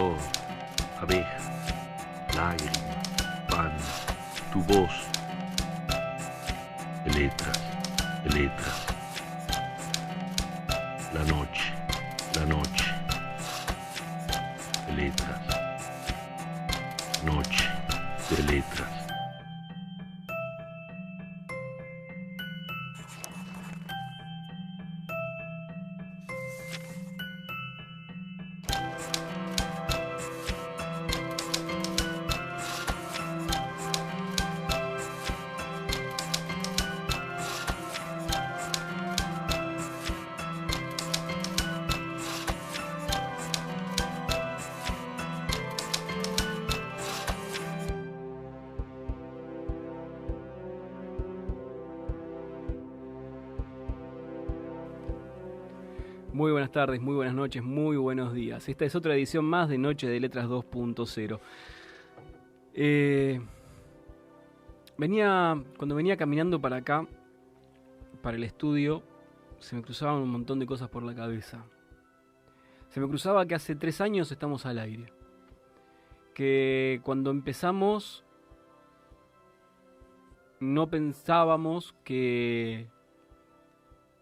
flor, abeja, lágrima, pan, tu voz, letras, letras, la noche, letras, noche de letras. Muy buenas tardes, muy buenas noches, muy buenos días. Esta es otra edición más de Noche de Letras 2.0. Cuando venía caminando para acá, para el estudio, se me cruzaban un montón de cosas por la cabeza. Se me cruzaba que hace 3 años estamos al aire. Que cuando empezamos no pensábamos que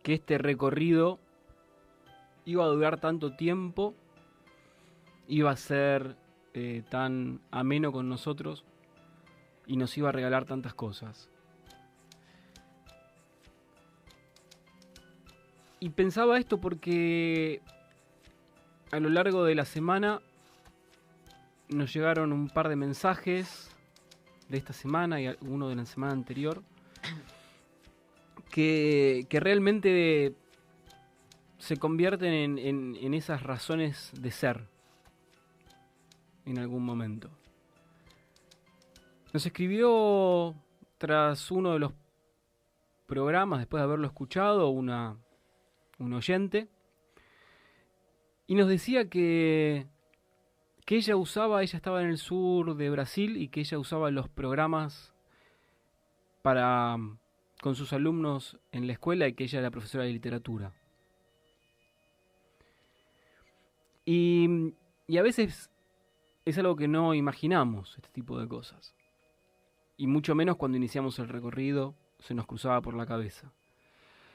este recorrido iba a durar tanto tiempo, iba a ser tan ameno con nosotros y nos iba a regalar tantas cosas. Y pensaba esto porque a lo largo de la semana nos llegaron un par de mensajes de esta semana y uno de la semana anterior que realmente se convierten en esas razones de ser en algún momento. Nos escribió tras uno de los programas, después de haberlo escuchado, un oyente, y nos decía que ella estaba en el sur de Brasil y que ella usaba los programas con sus alumnos en la escuela y que ella era profesora de literatura. Y a veces es algo que no imaginamos, este tipo de cosas. Y mucho menos cuando iniciamos el recorrido se nos cruzaba por la cabeza.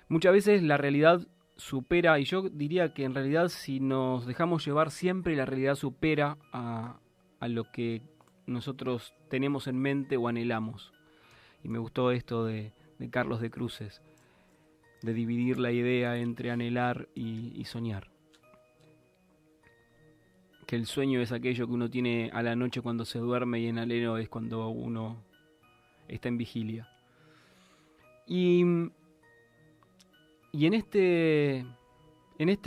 Muchas veces la realidad supera, y yo diría que en realidad si nos dejamos llevar siempre la realidad supera a lo que nosotros tenemos en mente o anhelamos. Y me gustó esto de Carlos de Cruces, de dividir la idea entre anhelar y soñar. Que el sueño es aquello que uno tiene a la noche cuando se duerme y en alero es cuando uno está en vigilia. Y en este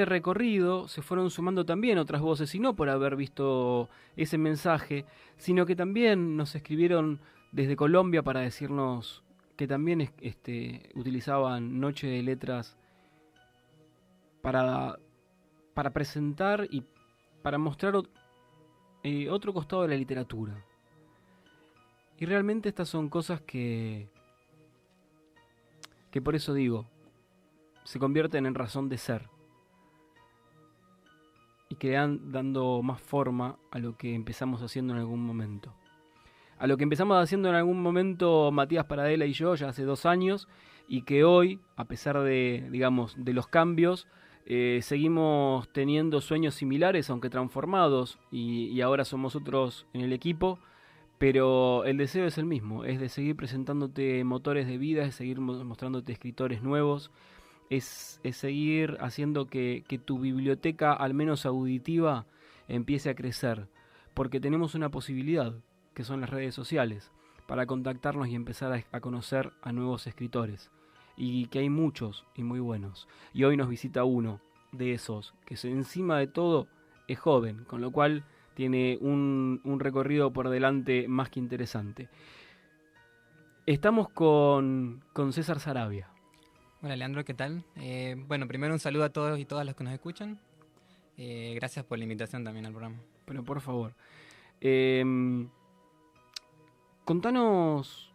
recorrido se fueron sumando también otras voces, y no por haber visto ese mensaje, sino que también nos escribieron desde Colombia para decirnos que también utilizaban Noche de Letras para presentar y para mostrar otro costado de la literatura. Y realmente estas son cosas que por eso digo, se convierten en razón de ser. Y que van dando más forma a lo que empezamos haciendo en algún momento. A lo que empezamos haciendo en algún momento Matías Paradela y yo ya hace 2 años, y que hoy, a pesar de los cambios, seguimos teniendo sueños similares, aunque transformados, y ahora somos otros en el equipo, pero el deseo es el mismo, es de seguir presentándote motores de vida, es seguir mostrándote escritores nuevos, es seguir haciendo que tu biblioteca, al menos auditiva, empiece a crecer, porque tenemos una posibilidad, que son las redes sociales, para contactarnos y empezar a conocer a nuevos escritores. Y que hay muchos y muy buenos. Y hoy nos visita uno de esos, que encima de todo es joven, con lo cual tiene un recorrido por delante más que interesante. Estamos con César Saravia. Hola Leandro, ¿qué tal? Bueno, primero un saludo a todos y todas los que nos escuchan. Gracias por la invitación también al programa. Pero por favor, contanos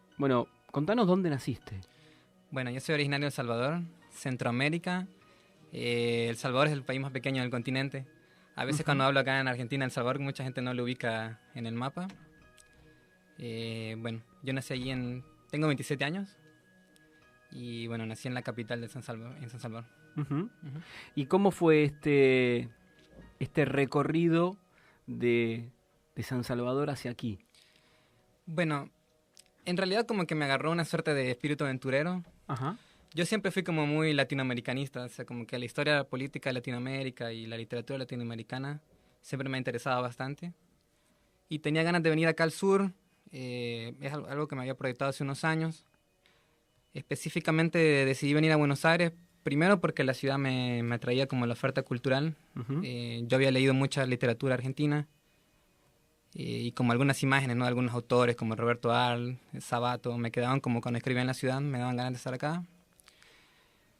dónde naciste. Bueno, yo soy originario de El Salvador, Centroamérica. El Salvador es el país más pequeño del continente, A veces cuando hablo acá en Argentina, El Salvador, mucha gente no lo ubica en el mapa. Bueno, yo nací allí tengo 27 años y bueno, nací en la capital de San Salvador. Ujú. Ujú. ¿Y cómo fue este recorrido de San Salvador hacia aquí? Bueno, en realidad como que me agarró una suerte de espíritu aventurero. Ajá. Yo siempre fui como muy latinoamericanista, o sea, como que la historia política de Latinoamérica y la literatura latinoamericana siempre me ha interesado bastante. Y tenía ganas de venir acá al sur, es algo que me había proyectado hace unos años. Específicamente decidí venir a Buenos Aires, primero porque la ciudad me atraía como la oferta cultural. Ujú. Yo había leído mucha literatura argentina y como algunas imágenes, ¿no? De algunos autores como Roberto Arlt, Sabato, me quedaban como cuando escribía en la ciudad, me daban ganas de estar acá.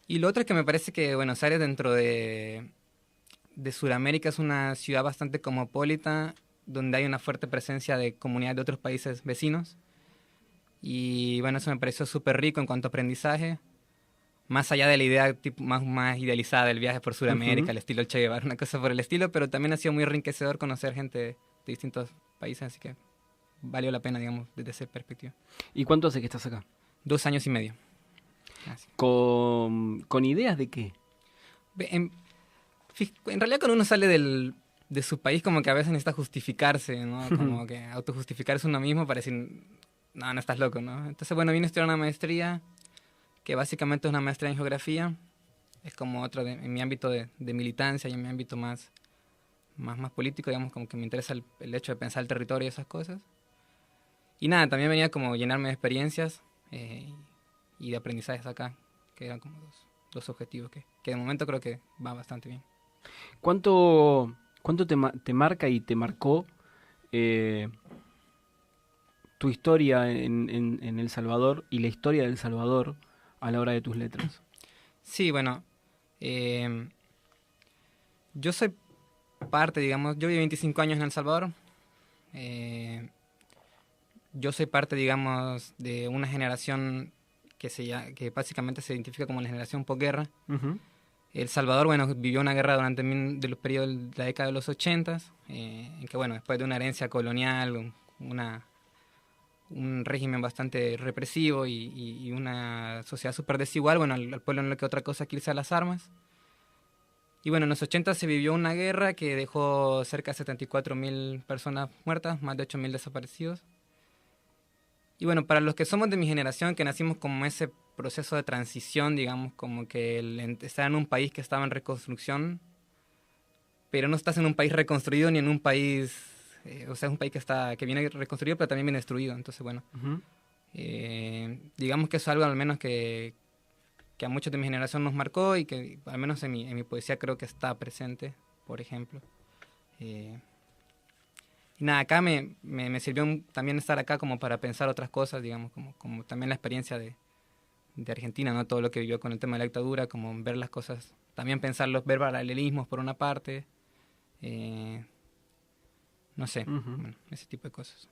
Y lo otro es que me parece que Buenos Aires dentro de Sudamérica es una ciudad bastante cosmopolita, donde hay una fuerte presencia de comunidades de otros países vecinos. Y bueno, eso me pareció súper rico en cuanto a aprendizaje, más allá de la idea tipo, más idealizada del viaje por Sudamérica, Ujú. al estilo Che Guevara, una cosa por el estilo, pero también ha sido muy enriquecedor conocer gente de distintos países, así que valió la pena, digamos, desde esa perspectiva. ¿Y cuánto hace que estás acá? 2 años y medio. Así. ¿Con ideas de qué? En realidad cuando uno sale de su país como que a veces necesita justificarse, ¿no? Como que autojustificarse uno mismo para decir, no, no estás loco, ¿no? Entonces, bueno, vine a estudiar una maestría, que básicamente es una maestría en geografía, es como otro en mi ámbito de militancia y en mi ámbito más político, digamos, como que me interesa el hecho de pensar el territorio y esas cosas. Y nada, también venía como llenarme de experiencias y de aprendizajes acá, que eran como dos objetivos que de momento creo que va bastante bien. ¿Cuánto te marca y te marcó tu historia en El Salvador y la historia de El Salvador a la hora de tus letras? Sí, bueno, yo soy parte, digamos, yo viví 25 años en El Salvador. Yo soy parte, digamos, de una generación que básicamente se identifica como la generación posguerra. Ujú. El Salvador, bueno, vivió una guerra durante de los periodos de la década de los 80, en que, bueno, después de una herencia colonial, un régimen bastante represivo y una sociedad súper desigual, bueno, al pueblo no le quedó otra cosa que irse a las armas. Y bueno, en los 80 se vivió una guerra que dejó cerca de 74.000 personas muertas, más de 8.000 desaparecidos. Y bueno, para los que somos de mi generación, que nacimos como ese proceso de transición, digamos, como que estar en un país que estaba en reconstrucción, pero no estás en un país reconstruido ni en un país, o sea, es un país que viene reconstruido, pero también viene destruido. Entonces, bueno, Ujú. digamos que eso es algo al menos que a muchos de mi generación nos marcó y que al menos en mi poesía creo que está presente, por ejemplo. Y nada, acá me sirvió también estar acá como para pensar otras cosas, digamos, como también la experiencia de Argentina, ¿no? Todo lo que vivió con el tema de la dictadura, como ver las cosas, también ver paralelismos por una parte, no sé, Ujú. bueno, ese tipo de cosas.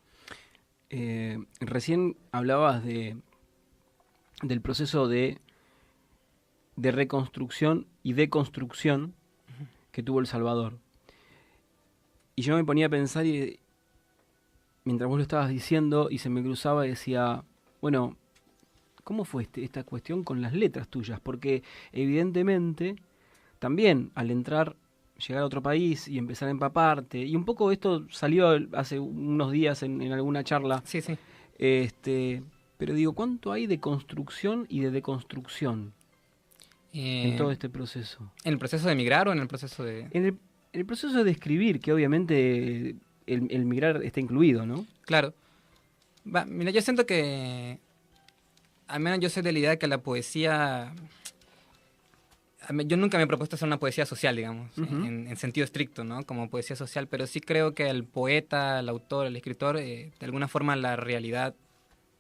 Recién hablabas del proceso de reconstrucción y deconstrucción que tuvo El Salvador. Y yo me ponía a pensar, mientras vos lo estabas diciendo, y se me cruzaba y decía, bueno, ¿cómo fue esta cuestión con las letras tuyas? Porque evidentemente también al llegar a otro país y empezar a empaparte, y un poco esto salió hace unos días en alguna charla, Sí, sí. pero digo, ¿cuánto hay de construcción y de deconstrucción en todo este proceso? ¿En el proceso de emigrar o en el proceso de...? En el proceso de escribir, que obviamente el migrar está incluido, ¿no? Claro. Mira, yo siento que, al menos yo soy de la idea de que la poesía... Yo nunca me he propuesto hacer una poesía social, digamos, Ujú. en sentido estricto, ¿no? Como poesía social, pero sí creo que el poeta, el autor, el escritor, de alguna forma la realidad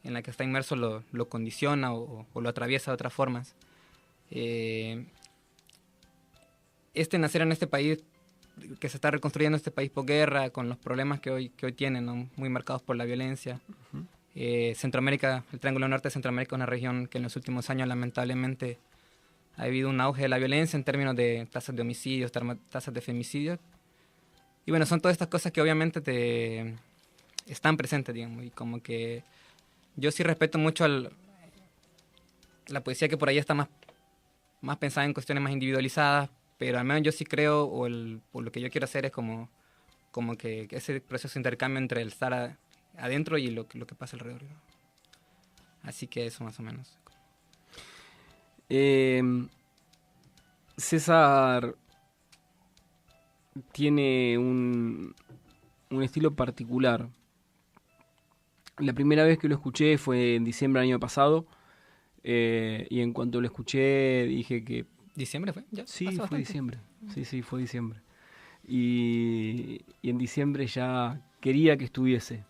en la que está inmerso lo condiciona o lo atraviesa de otras formas. Nacer en este país que se está reconstruyendo, este país posguerra, con los problemas que hoy tienen, ¿no? Muy marcados por la violencia. Ujú. Centroamérica, el Triángulo Norte de Centroamérica es una región que en los últimos años lamentablemente ha habido un auge de la violencia en términos de tasas de homicidios, tasas de femicidios. Y bueno, son todas estas cosas que obviamente te están presentes, digamos, y como que yo sí respeto mucho la poesía que por ahí está más pensada en cuestiones más individualizadas, pero al menos yo sí creo, o lo que yo quiero hacer es como que ese proceso de intercambio entre el estar adentro y lo que pasa alrededor, ¿no? Así que eso más o menos. César tiene un estilo particular. La primera vez que lo escuché fue en diciembre del año pasado, y en cuanto lo escuché dije que... ¿Diciembre fue? ¿Ya? Sí, Pasó fue bastante. diciembre. Sí, fue diciembre. Y en diciembre ya quería que estuviese.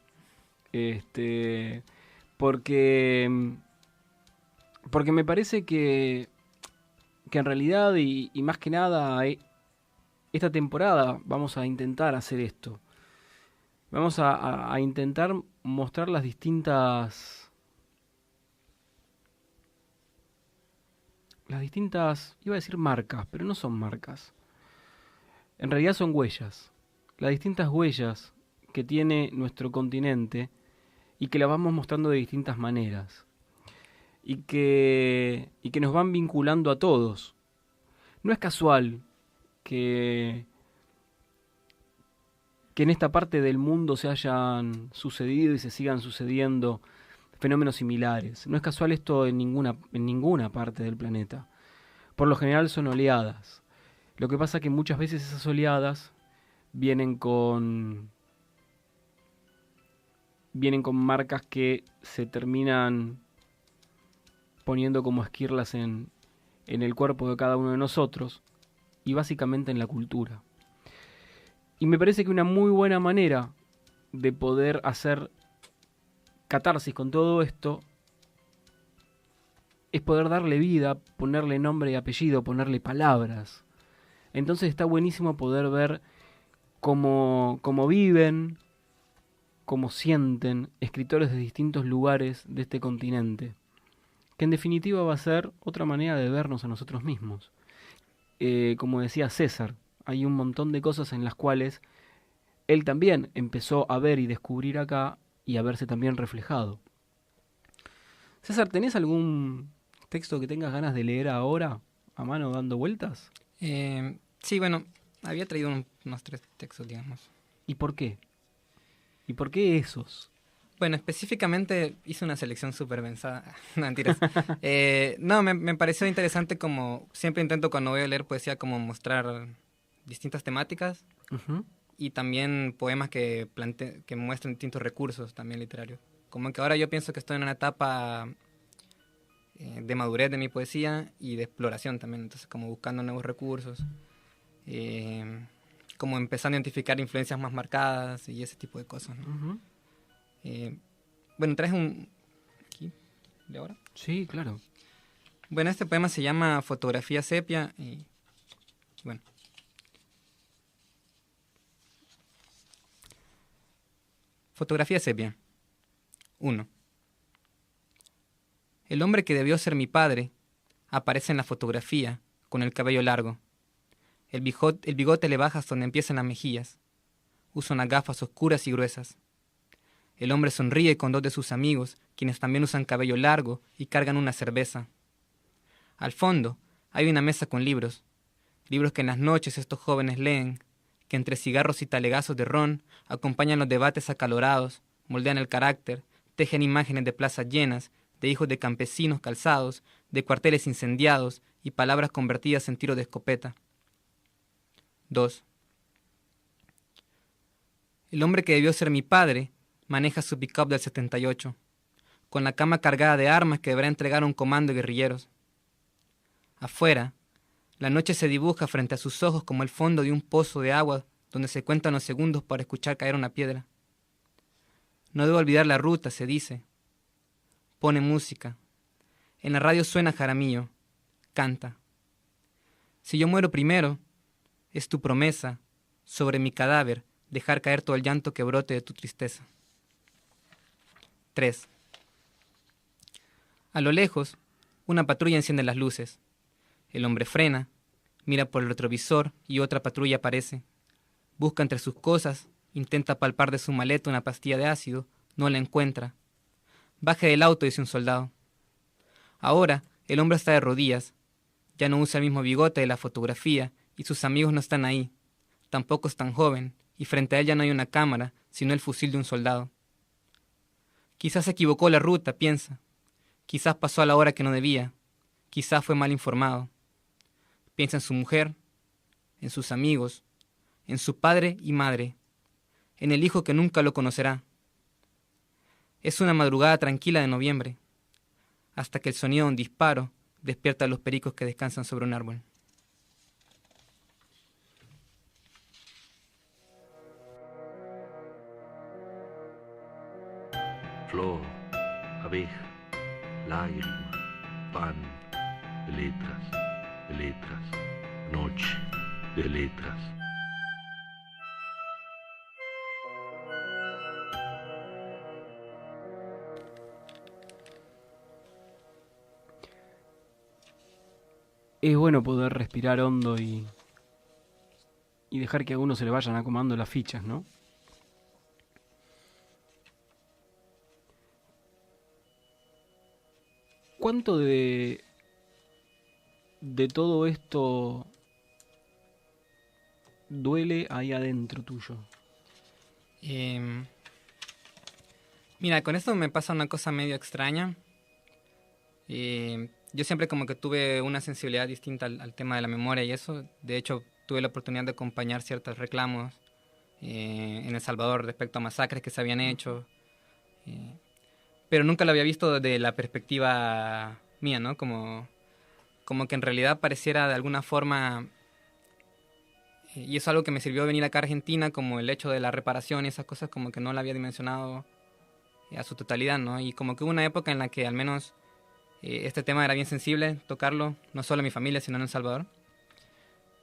Porque me parece que en realidad, y más que nada, esta temporada vamos a intentar hacer esto. Vamos a intentar mostrar las distintas, iba a decir marcas, pero no son marcas. En realidad son huellas. Las distintas huellas que tiene nuestro continente y que las vamos mostrando de distintas maneras. Y que nos van vinculando a todos. No es casual que en esta parte del mundo se hayan sucedido y se sigan sucediendo fenómenos similares. No es casual esto en ninguna parte del planeta. Por lo general son oleadas. Lo que pasa es que muchas veces esas oleadas vienen con marcas que se terminan poniendo como esquirlas en el cuerpo de cada uno de nosotros y básicamente en la cultura. Y me parece que una muy buena manera de poder hacer catarsis con todo esto es poder darle vida, ponerle nombre y apellido, ponerle palabras. Entonces está buenísimo poder ver cómo viven, cómo sienten escritores de distintos lugares de este continente. Que en definitiva va a ser otra manera de vernos a nosotros mismos. Como decía César, hay un montón de cosas en las cuales él también empezó a ver y descubrir acá y a verse también reflejado. César, ¿tenés algún texto que tengas ganas de leer ahora, a mano dando vueltas? Sí, bueno, había traído unos 3 textos, digamos. ¿Y por qué? ¿Y por qué esos? Bueno, específicamente hice una selección súper pensada. No, mentiras. No, me pareció interesante, como siempre intento cuando voy a leer poesía, como mostrar distintas temáticas Uh-huh. y también poemas que muestran distintos recursos también literarios. Como que ahora yo pienso que estoy en una etapa de madurez de mi poesía y de exploración también, entonces como buscando nuevos recursos, como empezando a identificar influencias más marcadas y ese tipo de cosas, ¿no? Uh-huh. Bueno, ¿traes un... aquí, de ahora? Sí, claro. Bueno, este poema se llama Fotografía Sepia y bueno. Fotografía Sepia. 1. El hombre que debió ser mi padre aparece en la fotografía con el cabello largo. El bigote le baja hasta donde empiezan las mejillas. Usa unas gafas oscuras y gruesas. El hombre sonríe con 2 de sus amigos, quienes también usan cabello largo y cargan una cerveza. Al fondo hay una mesa con libros que en las noches estos jóvenes leen, que entre cigarros y talegazos de ron acompañan los debates acalorados, moldean el carácter, tejen imágenes de plazas llenas, de hijos de campesinos calzados, de cuarteles incendiados y palabras convertidas en tiro de escopeta. 2. El hombre que debió ser mi padre maneja su pick-up del 78, con la cama cargada de armas que deberá entregar a un comando de guerrilleros. Afuera, la noche se dibuja frente a sus ojos como el fondo de un pozo de agua donde se cuentan los segundos para escuchar caer una piedra. No debo olvidar la ruta, se dice. Pone música. En la radio suena Jaramillo. Canta. Si yo muero primero, es tu promesa, sobre mi cadáver, dejar caer todo el llanto que brote de tu tristeza. 3. A lo lejos, una patrulla enciende las luces. El hombre frena, mira por el retrovisor y otra patrulla aparece. Busca entre sus cosas, intenta palpar de su maleta una pastilla de ácido, no la encuentra. Baje del auto, dice un soldado. Ahora, el hombre está de rodillas. Ya no usa el mismo bigote de la fotografía y sus amigos no están ahí. Tampoco es tan joven y frente a él ya no hay una cámara, sino el fusil de un soldado. Quizás se equivocó la ruta, piensa. Quizás pasó a la hora que no debía. Quizás fue mal informado. Piensa en su mujer, en sus amigos, en su padre y madre, en el hijo que nunca lo conocerá. Es una madrugada tranquila de noviembre, hasta que el sonido de un disparo despierta a los pericos que descansan sobre un árbol. Flor, abeja, lágrima, pan, de letras, noche, de letras. Es bueno poder respirar hondo y dejar que a uno se le vayan acomodando las fichas, ¿no? ¿Cuánto de todo esto duele ahí adentro tuyo? Mira, con esto me pasa una cosa medio extraña. Yo siempre como que tuve una sensibilidad distinta al tema de la memoria y eso. De hecho, tuve la oportunidad de acompañar ciertos reclamos en El Salvador respecto a masacres que se habían hecho. Pero nunca lo había visto desde la perspectiva mía, ¿no? Como que en realidad pareciera de alguna forma, y eso es algo que me sirvió venir acá a Argentina, como el hecho de la reparación y esas cosas, como que no la había dimensionado a su totalidad, ¿no? Y como que hubo una época en la que al menos este tema era bien sensible, tocarlo, no solo en mi familia, sino en El Salvador.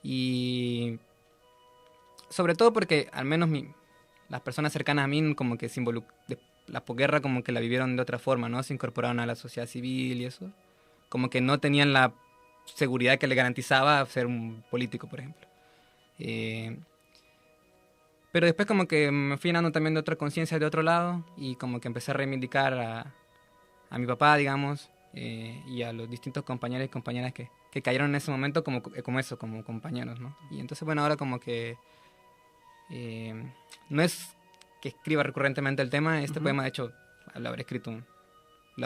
Y sobre todo porque al menos las personas cercanas a mí como que se la posguerra como que la vivieron de otra forma, ¿no? Se incorporaron a la sociedad civil y eso. Como que no tenían la seguridad que le garantizaba ser un político, por ejemplo. Pero después como que me fui llenando también de otra conciencia de otro lado y como que empecé a reivindicar a mi papá, digamos, y a los distintos compañeros y compañeras que cayeron en ese momento como compañeros, ¿no? Y entonces, bueno, ahora como que no es que escriba recurrentemente el tema. Este poema, de hecho, lo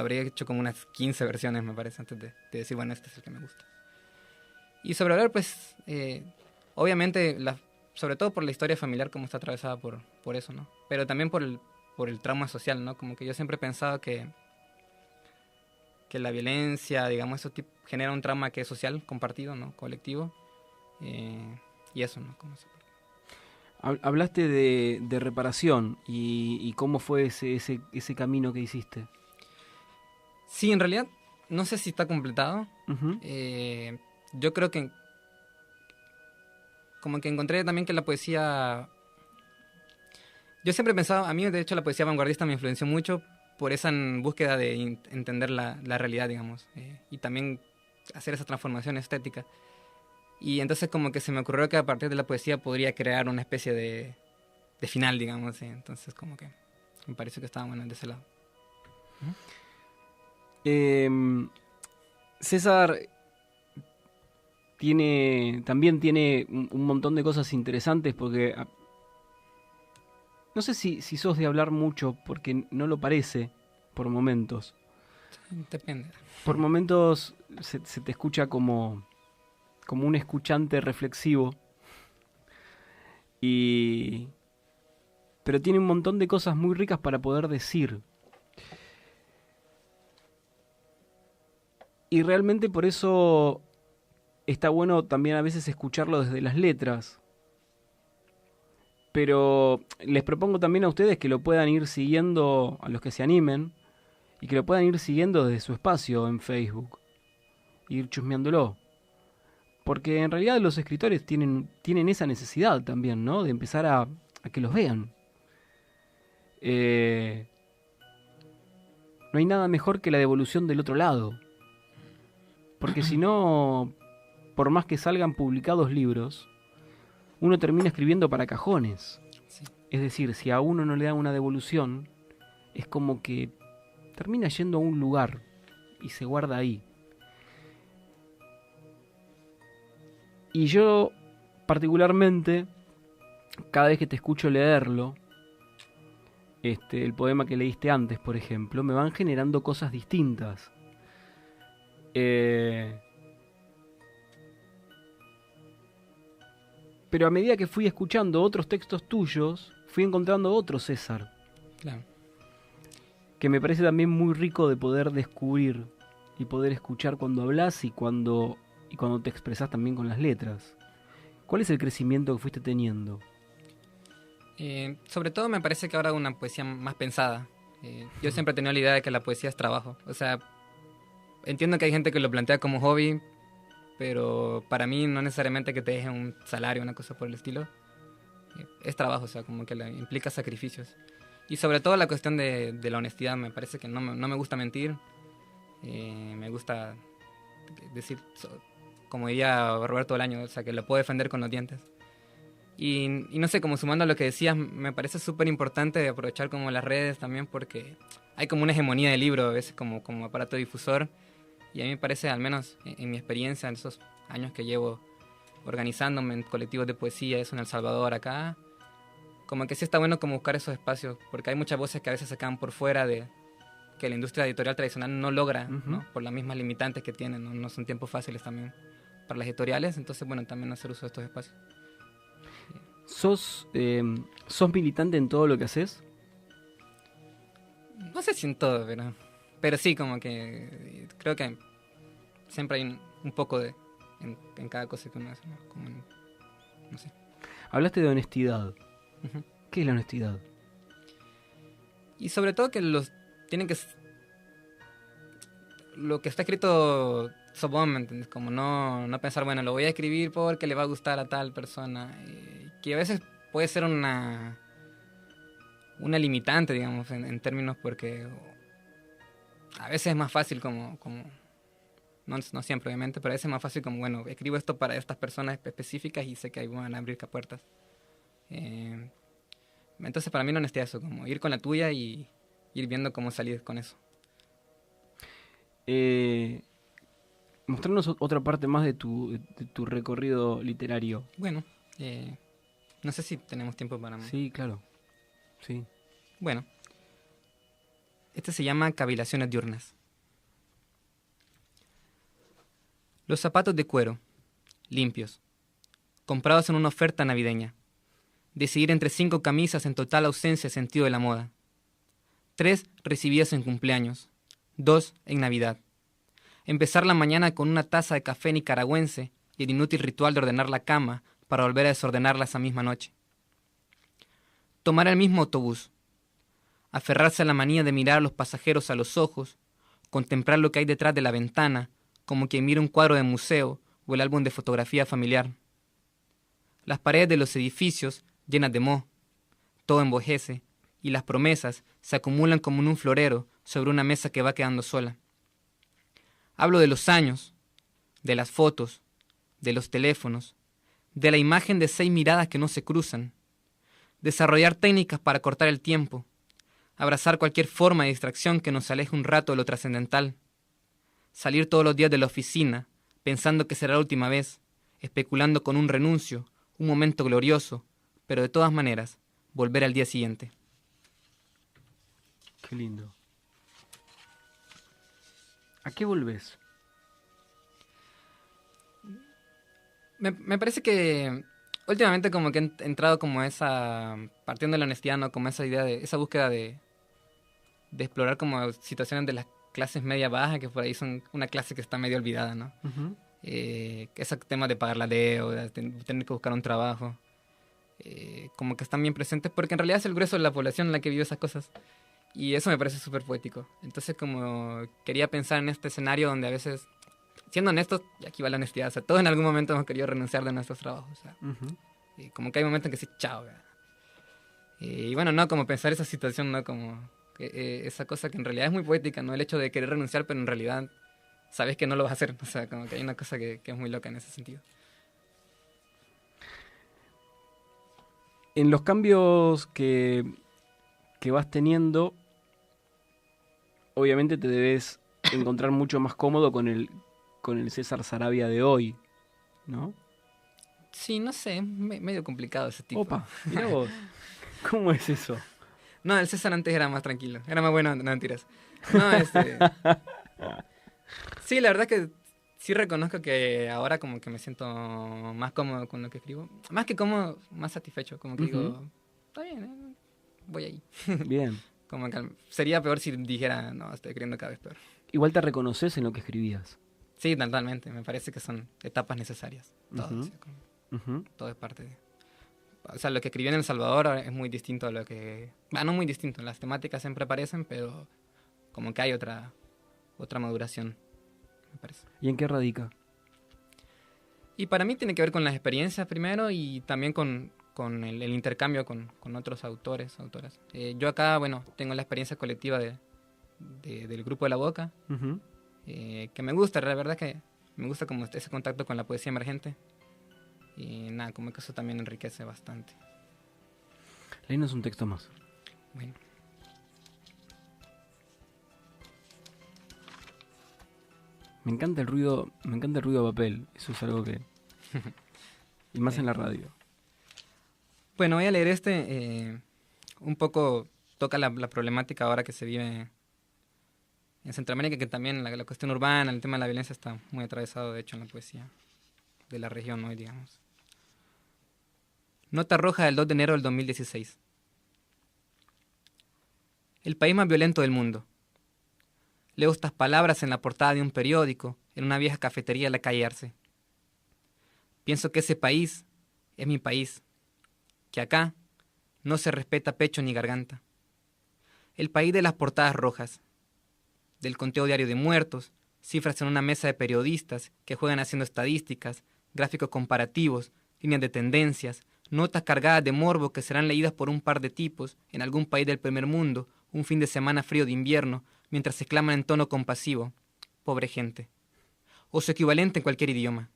habré hecho como unas 15 versiones, me parece, antes de decir, bueno, este es el que me gusta. Y sobre hablar, pues, obviamente, sobre todo por la historia familiar, como está atravesada por eso, ¿no? Pero también por el trauma social, ¿no? Como que yo siempre he pensado que la violencia, digamos, eso genera un trauma que es social, compartido, ¿no? Colectivo. Y eso, ¿no? Como eso. Hablaste de reparación y cómo fue ese camino que hiciste. Sí, en realidad, no sé si está completado. Uh-huh. Yo creo que como que encontré también que la poesía... Yo siempre he pensado, a mí de hecho la poesía vanguardista me influenció mucho por esa búsqueda de entender la realidad, digamos, y también hacer esa transformación estética. Y entonces como que se me ocurrió que a partir de la poesía podría crear una especie de final, digamos. Entonces como que me pareció que estaba bueno de ese lado. César también tiene un montón de cosas interesantes porque no sé si sos de hablar mucho porque no lo parece por momentos. Depende. Por momentos se te escucha como un escuchante reflexivo. Pero tiene un montón de cosas muy ricas para poder decir. Y realmente por eso está bueno también a veces escucharlo desde las letras. Pero les propongo también a ustedes que lo puedan ir siguiendo, a los que se animen, y que lo puedan ir siguiendo desde su espacio en Facebook. Ir chusmeándolo. Porque en realidad los escritores tienen esa necesidad también, ¿no? De empezar a que los vean. No hay nada mejor que la devolución del otro lado. Porque si no, por más que salgan publicados libros, uno termina escribiendo para cajones. Sí. Es decir, si a uno no le dan una devolución, es como que termina yendo a un lugar y se guarda ahí. Y yo, particularmente, cada vez que te escucho leerlo, el poema que leíste antes, por ejemplo, me van generando cosas distintas. Pero a medida que fui escuchando otros textos tuyos, fui encontrando otro César. Claro. Que me parece también muy rico de poder descubrir y poder escuchar cuando hablas y cuando te expresás también con las letras. ¿Cuál es el crecimiento que fuiste teniendo? Sobre todo me parece que ahora una poesía más pensada. Yo siempre he tenido la idea de que la poesía es trabajo. O sea, entiendo que hay gente que lo plantea como hobby, pero para mí no necesariamente que te dejen un salario, una cosa por el estilo. Es trabajo, o sea, como que implica sacrificios. Y sobre todo la cuestión de la honestidad, me parece que no me gusta mentir. Me gusta decir, como diría Roberto Bolaño, o sea, que lo puedo defender con los dientes. Y no sé, como sumando a lo que decías, me parece súper importante aprovechar como las redes también, porque hay como una hegemonía del libro a veces como aparato difusor. Y a mí me parece, al menos en mi experiencia, en esos años que llevo organizándome en colectivos de poesía, eso en El Salvador, acá, como que sí está bueno como buscar esos espacios, porque hay muchas voces que a veces se quedan por fuera de que la industria editorial tradicional no logra, ¿no? Por las mismas limitantes que tienen, no son tiempos fáciles también para las editoriales, entonces bueno, también hacer uso de estos espacios. ¿Sos militante en todo lo que haces? No sé si en todo, pero sí, como que creo que siempre hay un poco de en cada cosa que uno hace, ¿no? Como no sé. Hablaste de honestidad. Uh-huh. ¿Qué es la honestidad? Y sobre todo que tienen que... Lo que está escrito vos, ¿me entiendes? Como no pensar, bueno, lo voy a escribir porque le va a gustar a tal persona. Que a veces puede ser una limitante, digamos, en términos, porque a veces es más fácil como no siempre obviamente, pero a veces es más fácil como, bueno, escribo esto para estas personas específicas y sé que ahí van a abrir puertas. Entonces para mí la honestidad es eso, como ir con la tuya y ir viendo cómo salir con eso. Mostrarnos otra parte más de tu recorrido literario. Bueno, no sé si tenemos tiempo para... Sí, claro. Sí. Bueno, este se llama Cavilaciones diurnas. Los zapatos de cuero, limpios, comprados en una oferta navideña. Decidir entre 5 camisas en total ausencia de sentido de la moda. 3 recibidas en cumpleaños, 2 en Navidad. Empezar la mañana con una taza de café nicaragüense y el inútil ritual de ordenar la cama para volver a desordenarla esa misma noche. Tomar el mismo autobús. Aferrarse a la manía de mirar a los pasajeros a los ojos, contemplar lo que hay detrás de la ventana, como quien mira un cuadro de museo o el álbum de fotografía familiar. Las paredes de los edificios llenas de moho, todo envejece, y las promesas se acumulan como en un florero sobre una mesa que va quedando sola. Hablo de los años, de las fotos, de los teléfonos, de la imagen de 6 miradas que no se cruzan, desarrollar técnicas para cortar el tiempo, abrazar cualquier forma de distracción que nos aleje un rato de lo trascendental, salir todos los días de la oficina pensando que será la última vez, especulando con un renuncio, un momento glorioso, pero de todas maneras, volver al día siguiente. Qué lindo. ¿A qué volvés? Me parece que últimamente como que he entrado como partiendo de la honestidad, ¿no? Como esa idea esa búsqueda de explorar como situaciones de las clases media baja, que por ahí son una clase que está medio olvidada, ¿no? Uh-huh. Esos temas de pagar la deuda, tener que buscar un trabajo, como que están bien presentes, porque en realidad es el grueso de la población la que vive esas cosas. Y eso me parece súper poético. Entonces como quería pensar en este escenario donde a veces, siendo honestos, y aquí va la honestidad, o sea, todos en algún momento hemos querido renunciar de nuestros trabajos. O sea, uh-huh. Como que hay momentos en que sí, chao. Y bueno, no, como pensar esa situación, ¿no? Como esa cosa que en realidad es muy poética, ¿no? El hecho de querer renunciar, pero en realidad sabes que no lo vas a hacer. O sea, como que hay una cosa que es muy loca en ese sentido. En los cambios que vas teniendo, obviamente te debes encontrar mucho más cómodo con el César Sarabia de hoy, ¿no? Sí, no sé, medio complicado ese tipo. Opa, mirá vos. ¿Cómo es eso? No, el César antes era más tranquilo, era más bueno, no mentiras. No, sí, la verdad que sí reconozco que ahora como que me siento más cómodo con lo que escribo. Más que cómodo, más satisfecho, como que digo, está bien, voy ahí. Bien. Como que sería peor si dijera, no, estoy escribiendo cada vez peor. Igual te reconoces en lo que escribías. Sí, totalmente, me parece que son etapas necesarias. Todo, o sea, todo es parte de... O sea, lo que escribí en El Salvador es muy distinto a lo que... no muy distinto, las temáticas siempre aparecen, pero como que hay otra maduración, me parece. ¿Y en qué radica? Y para mí tiene que ver con las experiencias primero y también con el intercambio con otros autores, autoras. Yo acá, bueno, tengo la experiencia colectiva del Grupo de la Boca, que me gusta, la verdad que me gusta como ese contacto con la poesía emergente. Y nada, como que eso también enriquece bastante. Léenos un texto más. Bueno. Me encanta el ruido de papel. Eso es algo que... y más en la radio. Bueno, voy a leer un poco toca la problemática ahora que se vive en Centroamérica, que también la cuestión urbana, el tema de la violencia está muy atravesado, de hecho, en la poesía de la región hoy, digamos. Nota roja del 2 de enero del 2016. El país más violento del mundo. Leo estas palabras en la portada de un periódico, en una vieja cafetería en la calle Arce. Pienso que ese país es mi país, que acá no se respeta pecho ni garganta. El país de las portadas rojas, del conteo diario de muertos, cifras en una mesa de periodistas que juegan haciendo estadísticas, gráficos comparativos, líneas de tendencias, notas cargadas de morbo que serán leídas por un par de tipos en algún país del primer mundo, un fin de semana frío de invierno, mientras se claman en tono compasivo, pobre gente, o su equivalente en cualquier idioma.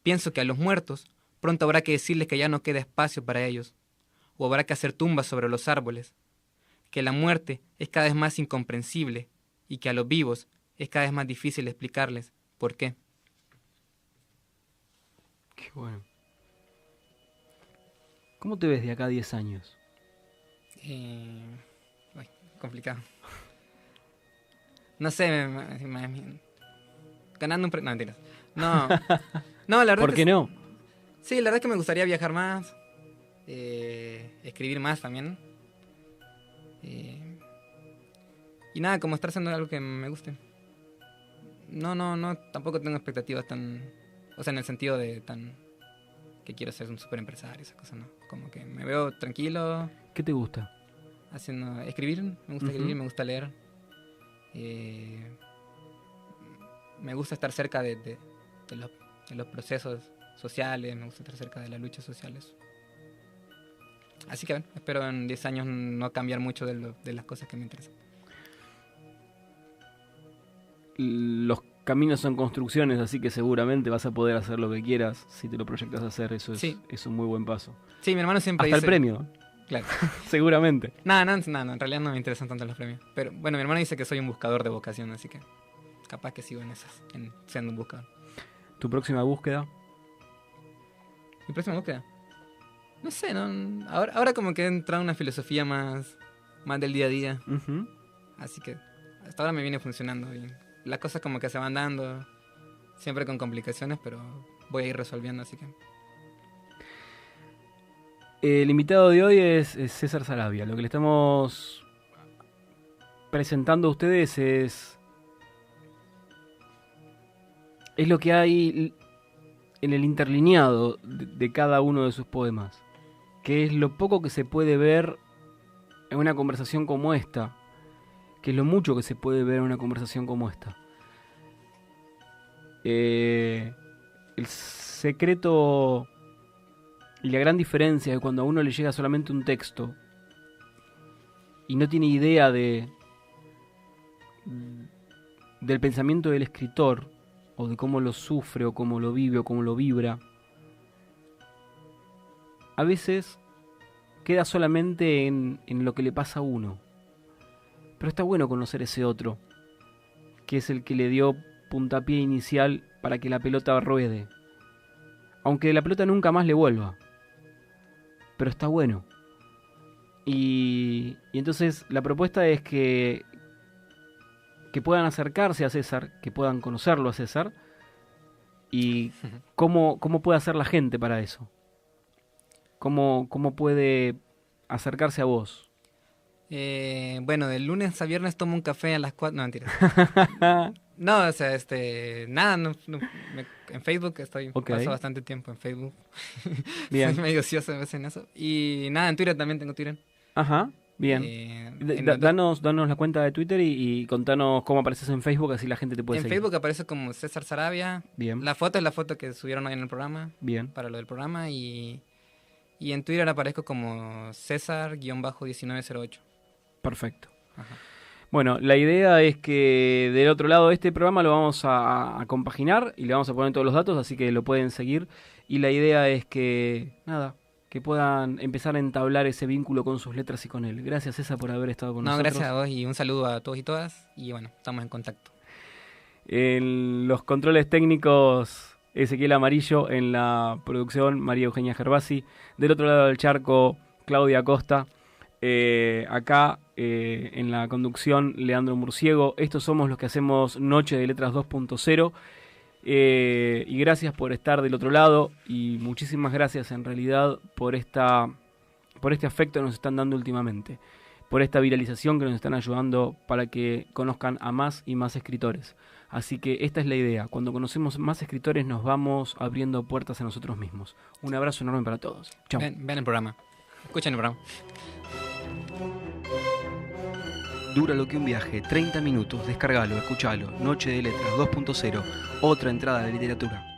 Pienso que a los muertos pronto habrá que decirles que ya no queda espacio para ellos, o habrá que hacer tumbas sobre los árboles, que la muerte es cada vez más incomprensible y que a los vivos es cada vez más difícil explicarles por qué. Qué bueno. ¿Cómo te ves de acá a 10 años? Complicado. No sé, ganando un premio. No, mentiras. No, la verdad. ¿Por qué no? Sí, la verdad es que me gustaría viajar más, escribir más también. Y nada, como estar haciendo algo que me guste. No, tampoco tengo expectativas tan... O sea, en el sentido de tan... que quiero ser un súper empresario, esa cosa, no. Como que me veo tranquilo. ¿Qué te gusta? Escribir, me gusta escribir, me gusta leer. Me gusta estar cerca de los procesos sociales, me gusta estar cerca de las luchas sociales. Así que bueno, espero en 10 años no cambiar mucho de las cosas que me interesan. Los caminos son construcciones, así que seguramente vas a poder hacer lo que quieras si te lo proyectas a hacer. Eso es un muy buen paso. Sí, mi hermano siempre Hasta dice... el premio. Claro. Seguramente. No, en realidad no me interesan tanto los premios. Pero bueno, mi hermano dice que soy un buscador de vocación, así que capaz que sigo siendo un buscador. ¿Tu próxima búsqueda? ¿Mi próxima búsqueda? No sé, ¿no? Ahora como que he entrado en una filosofía más del día a día. Así que hasta ahora me viene funcionando bien. Las cosas como que se van dando, siempre con complicaciones, pero voy a ir resolviendo, así que... El invitado de hoy es César Sarabia. Lo que le estamos presentando a ustedes es lo que hay en el interlineado de cada uno de sus poemas, que es lo poco que se puede ver en una conversación como esta, que es lo mucho que se puede ver en una conversación como esta. El secreto y la gran diferencia es que cuando a uno le llega solamente un texto y no tiene idea del pensamiento del escritor, o de cómo lo sufre, o cómo lo vive, o cómo lo vibra, a veces queda solamente en lo que le pasa a uno. Pero está bueno conocer ese otro, que es el que le dio puntapié inicial para que la pelota ruede. Aunque la pelota nunca más le vuelva. Pero está bueno. Y entonces la propuesta es que puedan acercarse a César, que puedan conocerlo a César. Y cómo puede hacer la gente para eso. ¿Cómo puede acercarse a vos? Bueno, de lunes a viernes tomo un café a las 4. No, mentira. No, o sea, nada, en Facebook paso bastante tiempo en Facebook. Bien. Soy medio ocioso a veces en eso. Y nada, en Twitter también tengo Twitter. Ajá, bien. Danos la cuenta de Twitter y contanos cómo apareces en Facebook, así la gente te puede seguir. En Facebook aparece como César Sarabia. Bien. La foto es la foto que subieron hoy en el programa. Bien. Para lo del programa. Y en Twitter aparezco como César-1908. Perfecto. Ajá. Bueno, la idea es que del otro lado de este programa lo vamos a compaginar y le vamos a poner todos los datos, así que lo pueden seguir. Y la idea es que puedan empezar a entablar ese vínculo con sus letras y con él. Gracias, César, por haber estado con nosotros. Gracias a vos y un saludo a todos y todas. Y bueno, estamos en contacto. En los controles técnicos, Ezequiel Amarillo. En la producción, María Eugenia Gervasi. Del otro lado del charco, Claudia Costa. Acá en la conducción, Leandro Murciego. Estos somos los que hacemos Noche de Letras 2.0. Y gracias por estar del otro lado. Y muchísimas gracias en realidad por este afecto que nos están dando últimamente. Por esta viralización que nos están ayudando para que conozcan a más y más escritores. Así que esta es la idea. Cuando conocemos más escritores nos vamos abriendo puertas a nosotros mismos. Un abrazo enorme para todos. Chao. Vean el programa. Escuchen el programa. Dura lo que un viaje, 30 minutos, descargalo, escuchalo, Noche de Letras 2.0, otra entrada de literatura.